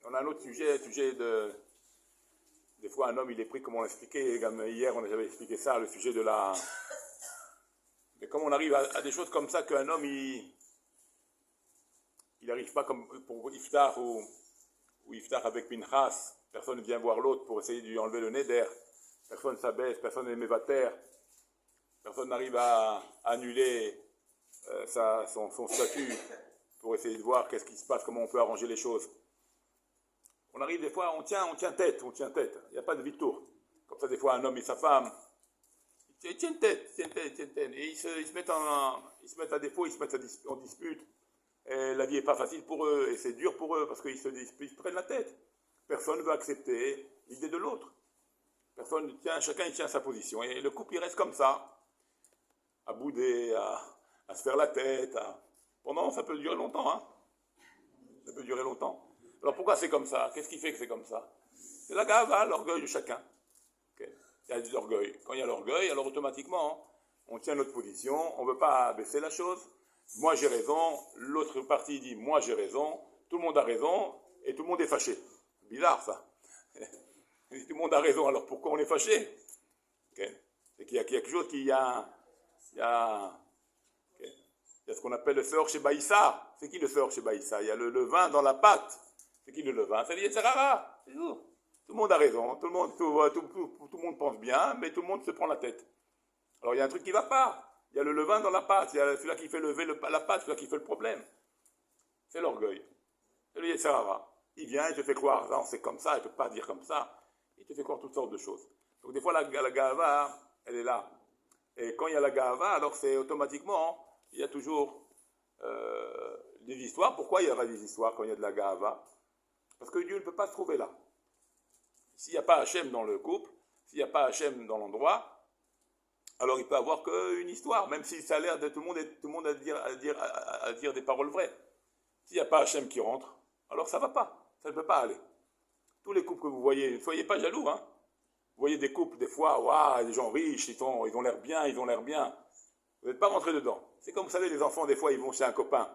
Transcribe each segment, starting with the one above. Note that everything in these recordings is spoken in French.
On a un autre sujet de... Des fois, un homme, il est pris, comme on l'a expliqué, comme hier, on avait expliqué ça, le sujet de la... Mais comme on arrive à des choses comme ça, qu'un homme, il n'arrive pas comme pour Iftar ou Iftar avec Pinchas, personne ne vient voir l'autre pour essayer de lui enlever le neder, personne ne s'abaisse, personne n'est mévater, personne n'arrive à annuler son statut pour essayer de voir qu'est-ce qui se passe, comment on peut arranger les choses. On arrive des fois, on tient tête, il n'y a pas de vitour. Comme ça, des fois, un homme et sa femme, ils tiennent tête, et ils se mettent à défaut, ils se mettent en dispute. Et la vie n'est pas facile pour eux, et c'est dur pour eux, parce qu'ils se prennent la tête. Personne ne veut accepter l'idée de l'autre. Chacun il tient sa position. Et le couple, il reste comme ça, à bouder, à se faire la tête. Pendant, ça peut durer longtemps, hein. Ça peut durer longtemps. Alors pourquoi c'est comme ça? Qu'est-ce qui fait que c'est comme ça? C'est la gava, l'orgueil de chacun. Okay. Il y a de l'orgueil. Quand il y a l'orgueil, alors automatiquement, on tient notre position, on ne veut pas baisser la chose. Moi j'ai raison, l'autre partie dit moi j'ai raison, tout le monde a raison, et tout le monde est fâché. Bizarre ça. Tout le monde a raison, alors pourquoi on est fâché? Okay. C'est qu'il y a quelque chose il y a ce qu'on appelle le sœur chez Baïssa. C'est qui le sœur chez Baïssa? Il y a le levain dans la pâte. C'est qui le levain? C'est Yetzirah. C'est tout. Tout le monde a raison, tout le monde pense bien, mais tout le monde se prend la tête. Alors il y a un truc qui ne va pas. Il y a le levain dans la pâte, il y a celui-là qui fait lever la pâte, celui-là qui fait le problème. C'est l'orgueil. C'est le Yetzirah. Il vient, il te fait croire, non, c'est comme ça, il ne peut pas dire comme ça. Il te fait croire toutes sortes de choses. Donc des fois la gava, elle est là. Et quand il y a la gava, alors c'est automatiquement, il y a toujours des histoires. Pourquoi il y aura des histoires quand il y a de la gava? Parce que Dieu ne peut pas se trouver là. S'il n'y a pas Hachem dans le couple, s'il n'y a pas Hachem dans l'endroit, alors il peut avoir qu'une histoire, même si ça a l'air de tout le monde à dire des paroles vraies. S'il n'y a pas Hachem qui rentre, alors ça ne va pas, ça ne peut pas aller. Tous les couples que vous voyez, ne soyez pas jaloux, hein. Vous voyez des couples, des fois, waouh, des gens riches, ils ont l'air bien, Vous n'êtes pas rentré dedans. C'est comme vous savez, les enfants, des fois, ils vont chez un copain.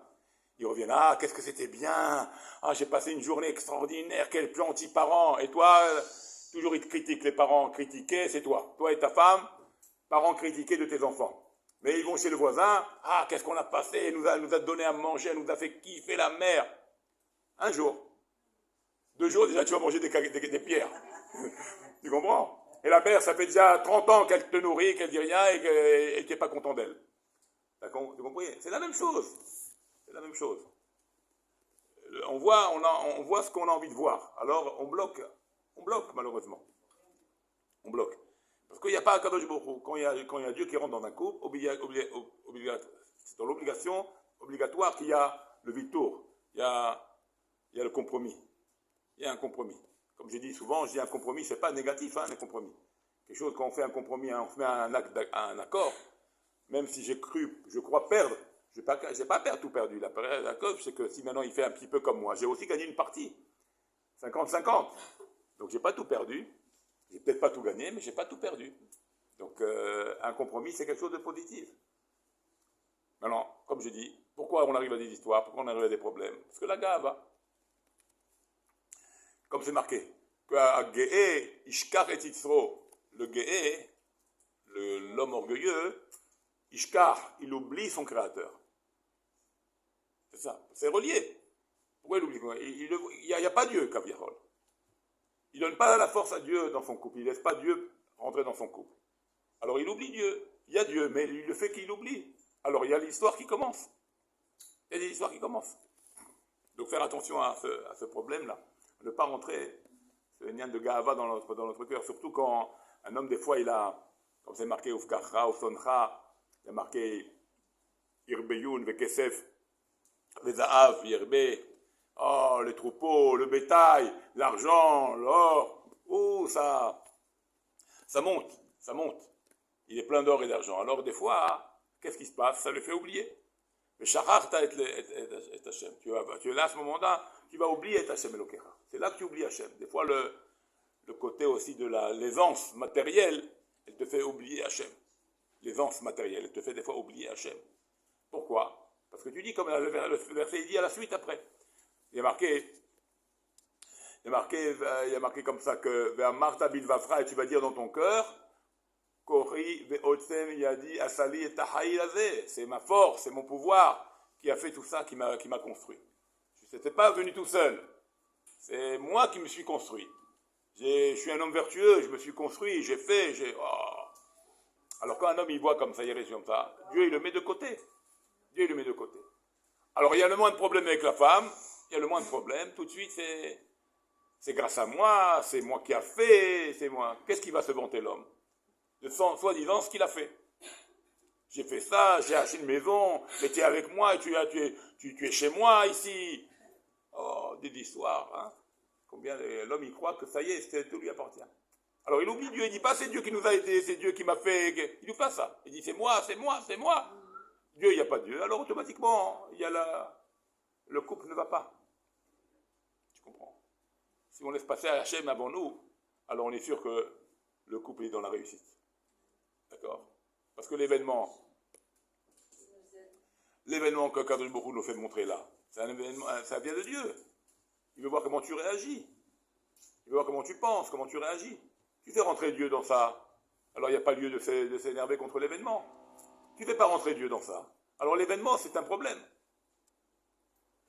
Ils reviennent, ah, qu'est-ce que c'était bien, ah, j'ai passé une journée extraordinaire, quel gentils parents. Et toi, toujours ils te critiquent, les parents critiqués, c'est toi. Toi et ta femme, parents critiqués de tes enfants. Mais ils vont chez le voisin, ah, qu'est-ce qu'on a passé, elle nous a donné à manger, elle nous a fait kiffer la mère. Un jour, 2 jours, déjà tu vas manger des pierres. Tu comprends? Et la mère, ça fait déjà 30 ans qu'elle te nourrit, qu'elle dit rien et que tu n'es pas content d'elle. Tu comprends? C'est la même chose. C'est la même chose. On voit ce qu'on a envie de voir. Alors on bloque malheureusement. On bloque. Parce qu'il n'y a pas un Kadosh Baruch Hu. Quand il y a Dieu qui rentre dans un couple, c'est dans l'obligation obligatoire qu'il y a le vitour. Il y a le compromis. Il y a un compromis. Comme j'ai dit souvent, je dis un compromis, c'est pas négatif, hein, un compromis. Quelque chose, quand on fait un compromis, on fait un accord, même si je crois perdre, je n'ai pas tout perdu. L'accord, c'est que si maintenant il fait un petit peu comme moi, j'ai aussi gagné une partie. 50-50. Donc j'ai pas tout perdu. J'ai peut-être pas tout gagné, mais j'ai pas tout perdu. Donc un compromis, c'est quelque chose de positif. Maintenant, comme je dis, pourquoi on arrive à des histoires, pourquoi on arrive à des problèmes? Parce que la gava, comme c'est marqué, que Ge'e, Ishkar et Yitzro, le Ge'e, l'homme orgueilleux, Ishkar, il oublie son créateur. C'est ça, c'est relié. Pourquoi il oublie? Il n'y a pas Dieu, Kaviarol. Il ne donne pas la force à Dieu dans son couple, il ne laisse pas Dieu rentrer dans son couple. Alors il oublie Dieu. Il y a Dieu, mais il le fait qu'il oublie. Alors il y a l'histoire qui commence. Il y a des histoires qui commencent. Donc faire attention à ce problème-là. Ne pas rentrer ce lien de Gahava dans notre cœur. Surtout quand un homme, des fois, il a, comme c'est marqué Ufkacha, Ufsoncha, il a marqué Irbeyun, Vekesef, Vezahav, Yerbe, oh, les troupeaux, le bétail, l'argent, l'or, oh, ça monte. Il est plein d'or et d'argent. Alors, des fois, qu'est-ce qui se passe? Ça le fait oublier. Mais Shacharta et Hachem. Tu es là à ce moment-là, tu vas oublier et Hachem Elokecha. C'est là que tu oublies Hachem. Des fois, le côté aussi de l'aisance matérielle, elle te fait oublier Hachem. L'aisance matérielle, elle te fait des fois oublier Hachem. Pourquoi? Parce que tu dis, comme le verset dit à la suite après. Il est marqué, Il y a marqué comme ça que Martha Bilvafra, et tu vas dire dans ton cœur, Kori ve'otsem yadi asali et tahaï lazé. C'est ma force, c'est mon pouvoir qui a fait tout ça, qui m'a construit. Je n'étais pas venu tout seul. C'est moi qui me suis construit. Je suis un homme vertueux, je me suis construit, j'ai fait, Alors quand un homme il voit comme ça, il réagit comme ça, Dieu il le met de côté. Dieu il le met de côté. Alors il y a le moins de problème avec la femme, il y a le moins de problème, tout de suite c'est grâce à moi, c'est moi qui a fait, c'est moi. Qu'est-ce qui va se vanter l'homme? De soi-disant ce qu'il a fait. J'ai fait ça, j'ai acheté une maison, mais tu es avec moi, et tu es chez moi ici. Oh, des histoires, hein. Combien l'homme il croit que ça y est, tout lui appartient. Alors il oublie Dieu, il dit pas c'est Dieu qui nous a aidés, c'est Dieu qui m'a fait. Il dit pas ça. Il dit c'est moi, c'est moi, c'est moi. Dieu, il n'y a pas Dieu, alors automatiquement, le couple ne va pas. Tu comprends? Si on laisse passer Hachem avant nous, alors on est sûr que le couple est dans la réussite. D'accord? Parce que l'événement que Kadosh Baruch Hu nous fait montrer là, c'est un événement, ça vient de Dieu. Il veut voir comment tu réagis. Il veut voir comment tu penses, comment tu réagis. Tu fais rentrer Dieu dans ça. Alors il n'y a pas lieu de s'énerver contre l'événement. Tu ne fais pas rentrer Dieu dans ça. Alors l'événement, c'est un problème.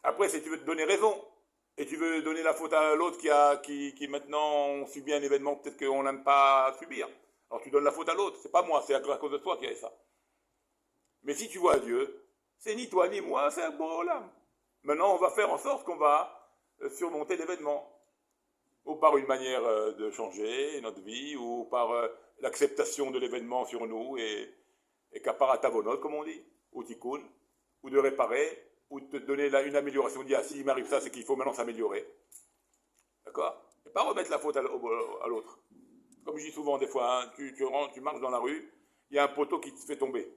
Après, si tu veux te donner raison, et tu veux donner la faute à l'autre qui maintenant subit un événement peut-être qu'on n'aime pas subir. Alors tu donnes la faute à l'autre. C'est pas moi, c'est à cause de toi qui a ça. Mais si tu vois Dieu, c'est ni toi ni moi, c'est un bon là. Maintenant, on va faire en sorte qu'on va surmonter l'événement. Ou par une manière de changer notre vie, ou par l'acceptation de l'événement sur nous, et kaparatavonot, comme on dit, ou tikkun, ou de réparer, ou de te donner une amélioration. On dit, ah, s'il m'arrive ça, c'est qu'il faut maintenant s'améliorer. D'accord? Et pas remettre la faute à l'autre. Comme je dis souvent, des fois, hein, tu marches dans la rue, il y a un poteau qui te fait tomber.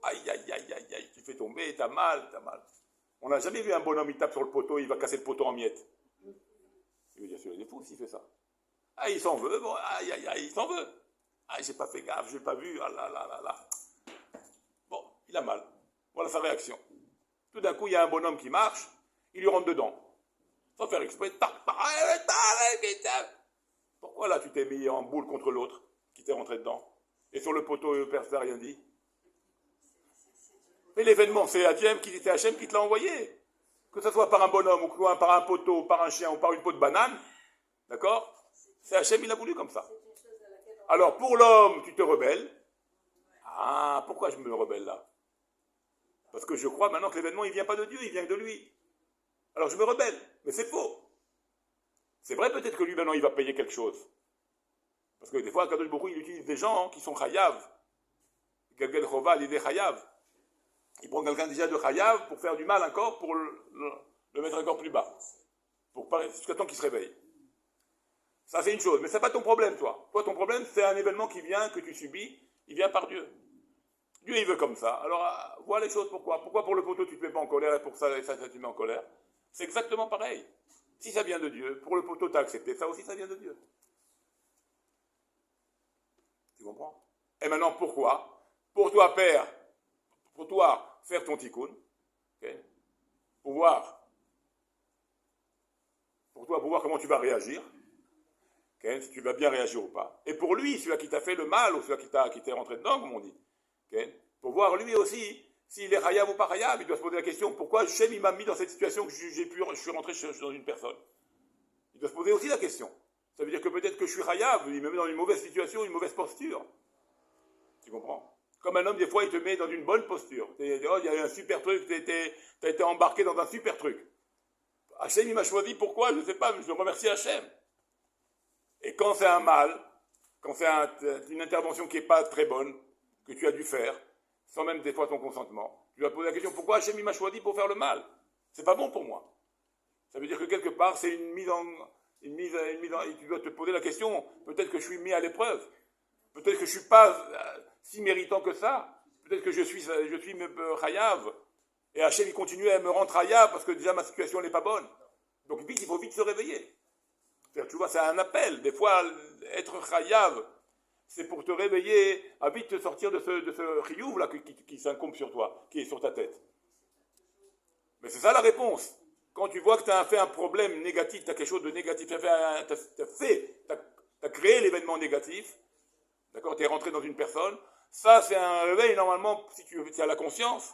Aïe, aïe, aïe, aïe, aïe, tu fais tomber, t'as mal, t'as mal. On n'a jamais vu un bonhomme, il tape sur le poteau, il va casser le poteau en miettes. Il veut dire, c'est fou s'il fait ça. Ah, il s'en veut, bon, aïe, aïe, aïe, il s'en veut. Ah, j'ai pas fait gaffe, j'ai pas vu, ah là, là, là, là. Bon, il a mal. Voilà sa réaction. Tout d'un coup, il y a un bonhomme qui marche, il lui rentre dedans. Sans faire exprès, pourquoi là tu t'es mis en boule contre l'autre qui t'est rentré dedans? Et sur le poteau, personne n'a rien dit. Mais l'événement, c'est Hachem qui te l'a envoyé. Que ce soit par un bonhomme, ou par un poteau, par un chien, ou par une peau de banane, d'accord? C'est Hachem, il a voulu comme ça. Alors, pour l'homme, tu te rebelles. Ah, pourquoi je me rebelle là? Parce que je crois maintenant que l'événement, il ne vient pas de Dieu, il vient de lui. Alors, je me rebelle. Mais c'est faux. C'est vrai peut-être que lui, maintenant, il va payer quelque chose. Parce que des fois, Kadosh Baruch Hu, il utilise des gens qui sont chayav. Quelqu'un de Chova, il est chayav. Il prend quelqu'un déjà de chayav pour faire du mal encore, pour le mettre encore plus bas. Jusqu'à temps qu'il se réveille. Ça, c'est une chose. Mais ce n'est pas ton problème, toi. Toi, ton problème, c'est un événement qui vient, que tu subis. Il vient par Dieu. Dieu, il veut comme ça. Alors, vois les choses pourquoi. Pourquoi pour le poteau, tu ne te mets pas en colère, et pour ça, tu te mets en colère? C'est exactement pareil. Si ça vient de Dieu, pour le poteau, tu as accepté. Ça aussi, ça vient de Dieu. Tu comprends? Et maintenant, pourquoi? Pour toi, Père, pour toi, faire ton tikkun, okay? Pour toi, voir comment tu vas réagir, okay? Si tu vas bien réagir ou pas. Et pour lui, celui qui t'a fait le mal, ou celui qui t'est rentré dedans, comme on dit, okay? Pour voir lui aussi, s'il est chayav ou pas chayav, il doit se poser la question, pourquoi Hachem il m'a mis dans cette situation que je suis rentré dans une personne? Il doit se poser aussi la question. Ça veut dire que peut-être que je suis chayav, il me met dans une mauvaise situation, une mauvaise posture. Tu comprends? Comme un homme, des fois, il te met dans une bonne posture. Il y a eu un super truc, tu as été embarqué dans un super truc. Hachem, il m'a choisi, pourquoi? Je ne sais pas, mais je remercie Hachem. Et quand c'est un mal, quand c'est une intervention qui n'est pas très bonne, que tu as dû faire, sans même des fois ton consentement, tu vas poser la question, pourquoi Hachem, il m'a choisi pour faire le mal? C'est pas bon pour moi. Ça veut dire que quelque part, c'est une mise en... tu dois te poser la question, peut-être que je suis mis à l'épreuve. Peut-être que je ne suis pas si méritant que ça. Peut-être que je suis chayav. Et Hachem, il continue à me rendre chayav parce que déjà ma situation n'est pas bonne. Donc vite, il faut vite se réveiller. Tu vois, c'est un appel. Des fois, être chayav, c'est pour te réveiller, à vite te sortir de ce chiyuv là qui s'incombe sur toi, qui est sur ta tête. Mais c'est ça la réponse. Quand tu vois que tu as fait un problème négatif, tu as quelque chose de négatif, tu as créé l'événement négatif, d'accord, tu es rentré dans une personne, ça c'est un réveil normalement, si tu as la conscience,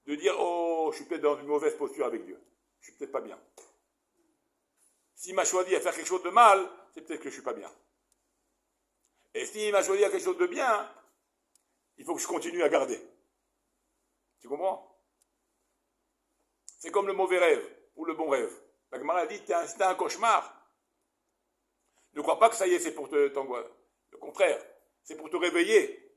de dire, oh, je suis peut-être dans une mauvaise posture avec Dieu, je suis peut-être pas bien. S'il m'a choisi à faire quelque chose de mal, c'est peut-être que je ne suis pas bien. Et s'il m'a choisi à quelque chose de bien, il faut que je continue à garder. Tu comprends? C'est comme le mauvais rêve ou le bon rêve. La Gemara dit, c'est un cauchemar. Ne crois pas que ça y est, c'est pour t'angoisser. Le contraire, c'est pour te réveiller.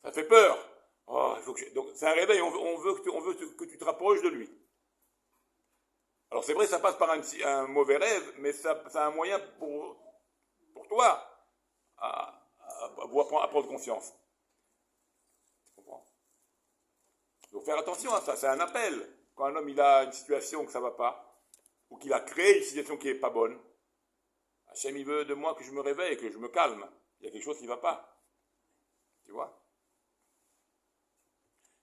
Ça fait peur. Oh, donc c'est un réveil, on veut que tu te rapproches de lui. Alors c'est vrai, ça passe par un mauvais rêve, mais c'est un moyen pour toi à prendre conscience. Tu comprends? Donc faire attention à ça, c'est un appel. Quand un homme il a une situation que ça ne va pas, ou qu'il a créé une situation qui n'est pas bonne, Hachem il veut de moi que je me réveille, que je me calme. Il y a quelque chose qui ne va pas. Tu vois?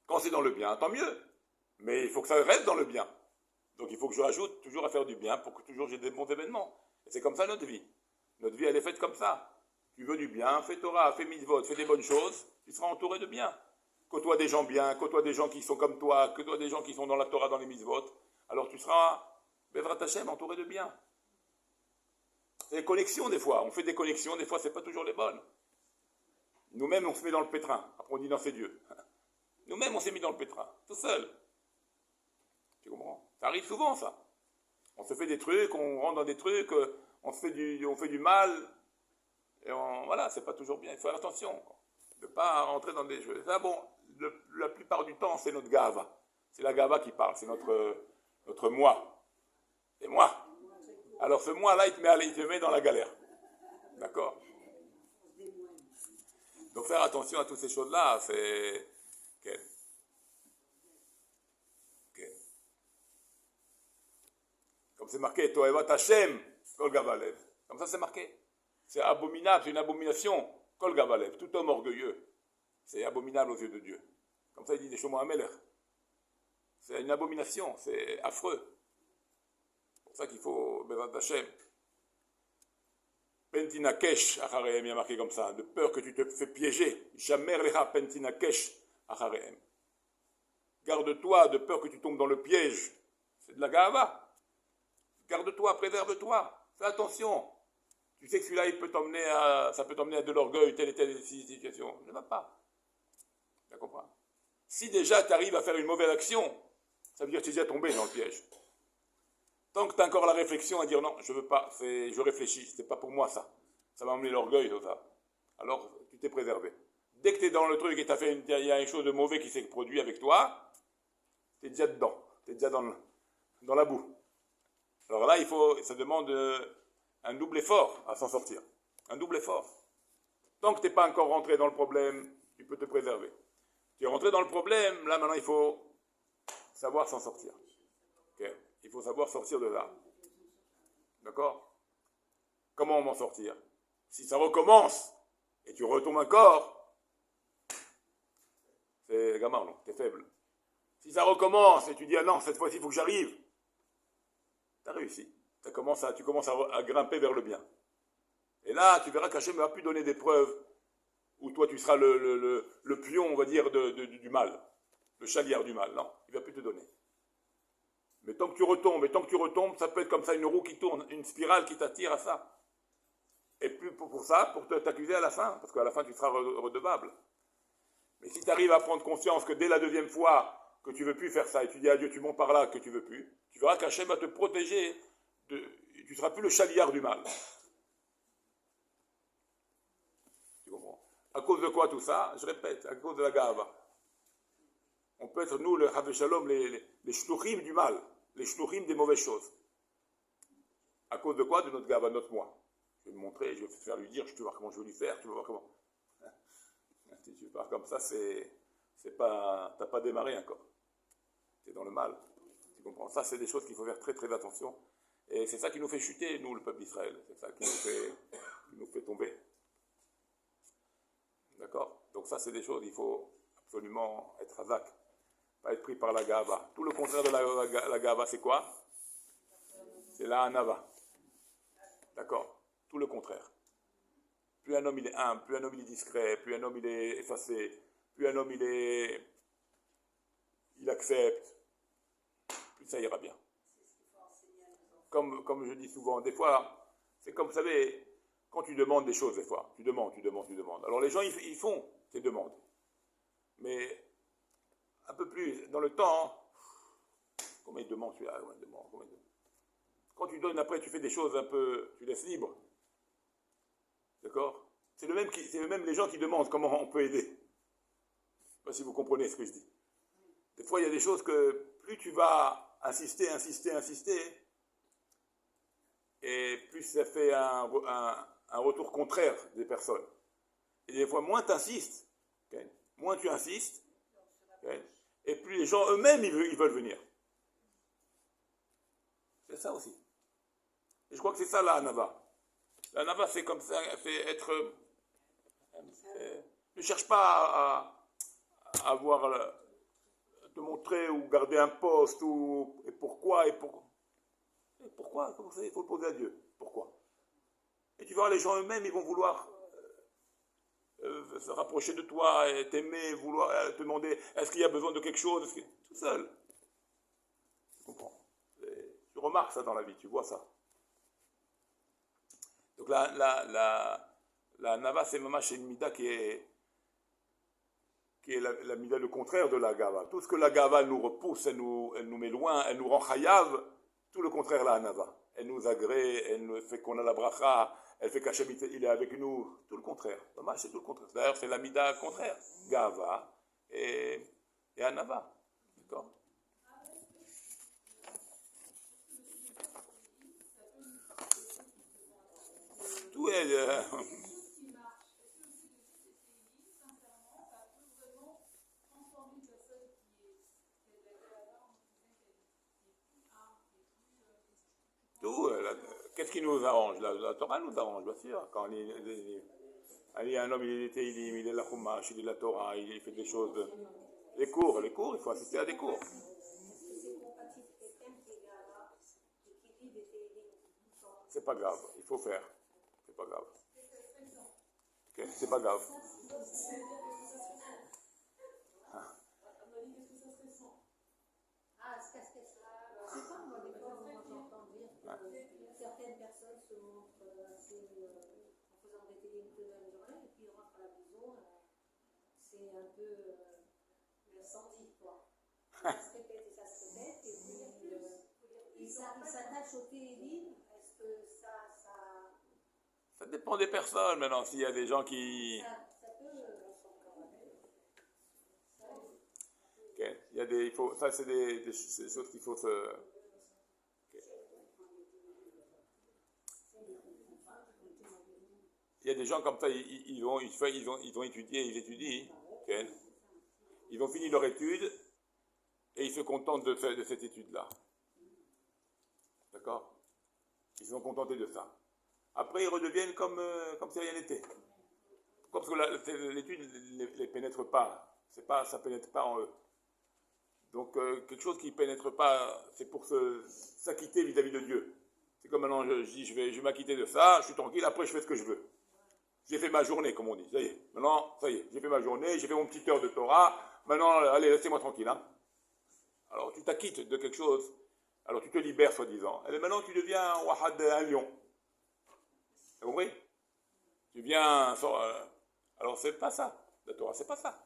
Quand c'est dans le bien, tant mieux. Mais il faut que ça reste dans le bien. Donc il faut que je rajoute toujours à faire du bien pour que toujours j'ai des bons événements. Et c'est comme ça notre vie. Notre vie elle est faite comme ça. Tu veux du bien, fais Torah, fais mitzvot, fais des bonnes choses, tu seras entouré de bien. Côtoie des gens bien, côtoie des gens qui sont comme toi, côtoie des gens qui sont dans la Torah, dans les mitzvot. Alors tu seras, Bezrat Hashem, entouré de bien. C'est des connexions des fois. On fait des connexions, des fois c'est pas toujours les bonnes. Nous-mêmes on se met dans le pétrin. Après on dit non c'est Dieu. Nous-mêmes on s'est mis dans le pétrin, tout seul. Tu comprends? Ça arrive souvent ça. On se fait des trucs, on rentre dans des trucs, on fait du mal. Et voilà, c'est pas toujours bien. Il faut faire attention. De ne pas rentrer dans des jeux. Ça, bon, la plupart du temps, c'est notre gava. C'est la gava qui parle, c'est notre moi. C'est moi. Alors ce moi-là, il te met dans la galère. D'accord? Donc faire attention à toutes ces choses-là, c'est... Okay. Okay. Comme c'est marqué, Toevat Hashem, Kol Gavalev. Comme ça c'est marqué. C'est abominable, c'est une abomination. Kol Gavalev, tout homme orgueilleux. C'est abominable aux yeux de Dieu. Comme ça il dit des Shlomo HaMelech. C'est une abomination, c'est affreux. C'est pour ça qu'il faut Bezrat Hashem. Pentinakesh acharehem, il y a marqué comme ça, de peur que tu te fais piéger. Shamer lecha pentinakesh acharehem. Garde-toi de peur que tu tombes dans le piège. C'est de la gava. Garde-toi, préserve-toi. Fais attention. Tu sais que celui-là, ça peut t'emmener à de l'orgueil, telle et telle situation. Ne va pas. Tu comprends? Si déjà tu arrives à faire une mauvaise action, ça veut dire que tu es déjà tombé dans le piège. Tant que tu as encore la réflexion à dire non, je veux pas, je réfléchis, c'est pas pour moi ça. Ça va emmener l'orgueil, tout ça. Alors, tu t'es préservé. Dès que tu es dans le truc et il y a une chose de mauvais qui s'est produit avec toi, tu es déjà dedans. Tu es déjà dans la boue. Alors là, ça demande un double effort à s'en sortir. Un double effort. Tant que tu n'es pas encore rentré dans le problème, tu peux te préserver. Tu es rentré dans le problème, là maintenant il faut savoir s'en sortir. Okay. Il faut savoir sortir de là. D'accord? Comment m'en sortir? Si ça recommence et tu retombes encore, c'est gamin, non? Tu es faible. Si ça recommence et tu dis ah non, cette fois-ci il faut que j'arrive, tu as réussi. Tu commences à grimper vers le bien. Et là, tu verras qu'Hachem ne va plus donner des preuves où toi tu seras le pion, on va dire, du mal, le chaliard du mal. Non, il ne va plus te donner. Mais tant que tu retombes, ça peut être comme ça une roue qui tourne, une spirale qui t'attire à ça. Et plus pour ça, pour t'accuser à la fin, parce qu'à la fin tu seras redevable. Mais si tu arrives à prendre conscience que dès la deuxième fois que tu ne veux plus faire ça, et tu dis à Dieu, tu montes par là, que tu ne veux plus, tu verras qu'Hachem va te protéger, tu ne seras plus le chaliard du mal. Tu comprends? À cause de quoi tout ça? Je répète, à cause de la gava. On peut être, nous, le Havé Shalom, les shluchim du mal, les shluchim des mauvaises choses. À cause de quoi? De notre gava, notre moi. Je vais me montrer, je vais faire lui dire, tu vas voir comment je vais lui faire, tu vas voir comment. Si tu pars comme ça, t'as pas démarré encore. Tu es dans le mal. Tu comprends? Ça, c'est des choses qu'il faut faire très très attention. Et c'est ça qui nous fait chuter, nous, le peuple d'Israël. C'est ça qui nous fait tomber. D'accord? Donc ça, c'est des choses, il faut absolument être hazak. pas être pris par la gava. Tout le contraire de la gava, c'est quoi? C'est la anava. D'accord? Tout le contraire. Plus un homme il est humble, plus un homme il est discret, plus un homme il est effacé, plus un homme il accepte, plus ça ira bien. Comme je dis souvent, des fois, c'est comme, vous savez, quand tu demandes des choses, des fois, tu demandes. Alors les gens, ils font ces demandes. Mais un peu plus, dans le temps, combien ils demandent celui-là? Quand tu donnes, après, tu fais des choses un peu, tu laisses libre. D'accord? C'est le même les gens qui demandent comment on peut aider. Je ne sais pas si vous comprenez ce que je dis. Des fois, il y a des choses que plus tu vas insister, et plus ça fait un retour contraire des personnes. Et des fois, moins tu insistes, okay? Moins tu insistes, okay? Et plus les gens eux-mêmes, ils veulent venir. C'est ça aussi. Et je crois que c'est ça la Hanava. La Hanava, c'est comme ça, c'est être... ne cherche pas à avoir... te montrer ou garder un poste, et pourquoi. Il faut le poser à Dieu. Pourquoi? Et tu vois, les gens eux-mêmes, ils vont vouloir se rapprocher de toi, et t'aimer, vouloir te demander, est-ce qu'il y a besoin de quelque chose? Tout seul. Tu comprends? Tu remarques ça dans la vie, tu vois ça. Donc la Nava, c'est mamash, c'est une mida qui est la mida le contraire de la Gava. Tout ce que la Gava nous repousse, elle nous met loin, elle nous rend chayav, tout le contraire la Nava. Elle nous agrée, elle nous fait qu'on a la bracha, elle fait qu'Hachem il est avec nous, tout le contraire. Mamash, c'est tout le contraire. D'ailleurs, c'est la mida contraire. Gava et Anava. D'accord? Tout est... Tout, qu'est-ce qui nous arrange? La Torah nous arrange, bien sûr. Quand il y a un homme, il est la Chumash, il est la Torah, il fait des choses. Les cours, il faut assister à des cours. C'est pas grave, il faut faire. C'est pas grave. Okay? C'est pas grave. Certaines personnes se montrent assez en faisant des télévisions toute la journée et puis ils rentrent à la maison, c'est un peu l'incendie quoi. Ça se répète et puis ils s'attachent au télévision. Est-ce que ça dépend des personnes maintenant, s'il y a des gens qui... Ça peut Okay. Ça c'est des choses qu'il faut se... Il y a des gens comme ça, ils vont étudier, ils étudient, okay. Ils vont finir leur étude et ils se contentent de cette étude-là. D'accord? Ils sont contentés de ça. Après, ils redeviennent comme si rien n'était. Pourquoi? Parce que l'étude ne les pénètre pas. Ça ne pénètre pas en eux. Donc, quelque chose qui ne pénètre pas, c'est pour s'acquitter vis-à-vis de Dieu. C'est comme maintenant, je dis, je vais m'acquitter de ça, je suis tranquille, après je fais ce que je veux. J'ai fait ma journée, comme on dit. Ça y est. Maintenant, ça y est. J'ai fait ma journée, j'ai fait mon petit heure de Torah. Maintenant, allez, laissez-moi tranquille. Hein. Alors, tu t'acquittes de quelque chose. Alors, tu te libères, soi-disant. Et maintenant, tu deviens un lion. Vous avez compris? Tu viens... alors, c'est pas ça. La Torah, c'est pas ça.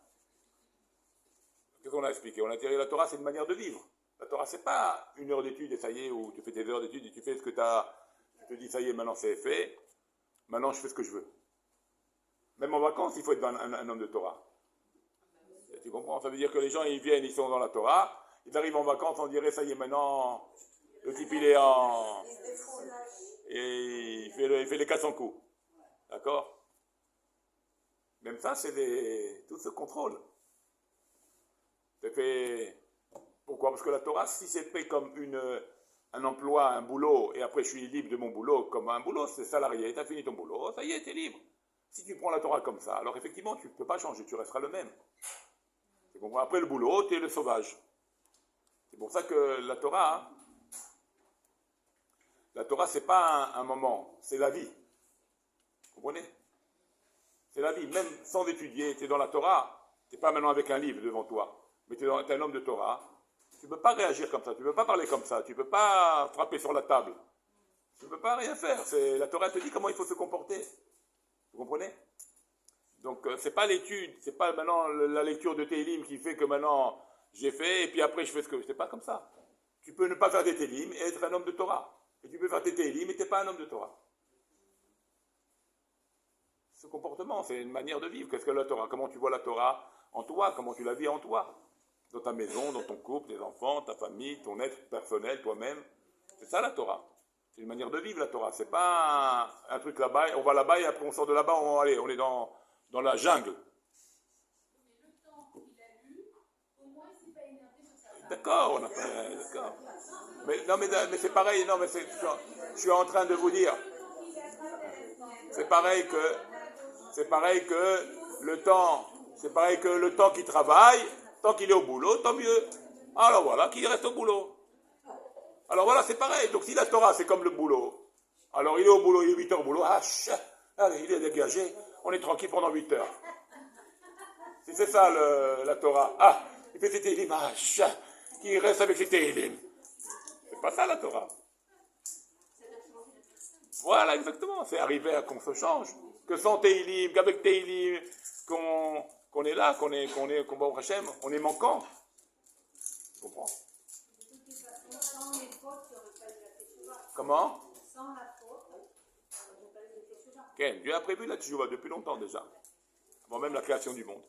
Qu'est-ce qu'on a expliqué? On a tiré la Torah, c'est une manière de vivre. La Torah, c'est pas une heure d'étude et ça y est, ou tu fais tes heures d'étude et tu fais ce que tu as... Tu te dis, ça y est, maintenant c'est fait. Maintenant, je fais ce que je veux. Même en vacances, il faut être un homme de Torah. Tu comprends? Ça veut dire que les gens, ils viennent, ils sont dans la Torah, ils arrivent en vacances, on dirait, ça y est, maintenant, le type, il est en... Et il fait les 400 coups. D'accord? Même ça, c'est tout ce contrôle. C'est fait... Pourquoi? Parce que la Torah, si c'est fait comme un emploi, un boulot, et après je suis libre de mon boulot, comme un boulot, c'est salarié, tu as fini ton boulot, ça y est, tu es libre. Si tu prends la Torah comme ça, alors effectivement, tu ne peux pas changer, tu resteras le même. Tu comprends? Après le boulot, tu es le sauvage. C'est pour ça que la Torah, c'est pas un moment, c'est la vie. Vous comprenez? C'est la vie. Même sans étudier, tu es dans la Torah, tu n'es pas maintenant avec un livre devant toi, mais tu es un homme de Torah. Tu ne peux pas réagir comme ça, tu ne peux pas parler comme ça, tu ne peux pas frapper sur la table. Tu ne peux pas rien faire. La Torah te dit comment il faut se comporter. Vous comprenez? Donc, c'est pas l'étude, c'est pas maintenant la lecture de Télim qui fait que maintenant j'ai fait et puis après je fais ce que. C'est pas comme ça. Tu peux ne pas faire des Télim et être un homme de Torah. Et tu peux faire tes Télim et tu n'es pas un homme de Torah. Ce comportement, c'est une manière de vivre. Qu'est-ce que la Torah? Comment tu vois la Torah en toi? Comment tu la vis en toi? Dans ta maison, dans ton couple, tes enfants, ta famille, ton être personnel, toi-même. C'est ça la Torah. C'est une manière de vivre la Torah. C'est pas un truc là-bas, on va là-bas et après on sort de là-bas, on est dans la jungle. D'accord, d'accord. Mais non, mais c'est pareil. Non, mais je suis en train de vous dire. C'est pareil que le temps. C'est pareil que le temps qu'il travaille, tant qu'il est au boulot, tant mieux. Alors voilà, qu'il reste au boulot. Alors voilà, c'est pareil. Donc si la Torah, c'est comme le boulot. Alors il est au boulot, il est 8 heures au boulot. Ah, allez, il est dégagé. On est tranquille pendant 8 heures. Si c'est ça la Torah. Ah, il fait ses télim. Ah, qu'il reste avec ses télim. C'est pas ça la Torah. Voilà, exactement. C'est arrivé à qu'on se change. Que sans télim, qu'avec télim, qu'on est là, qu'on va au Hachem, on est manquant. Tu comprends? Comment? Sans la faute, Dieu a prévu la teshuvah depuis longtemps déjà, avant même la création du monde.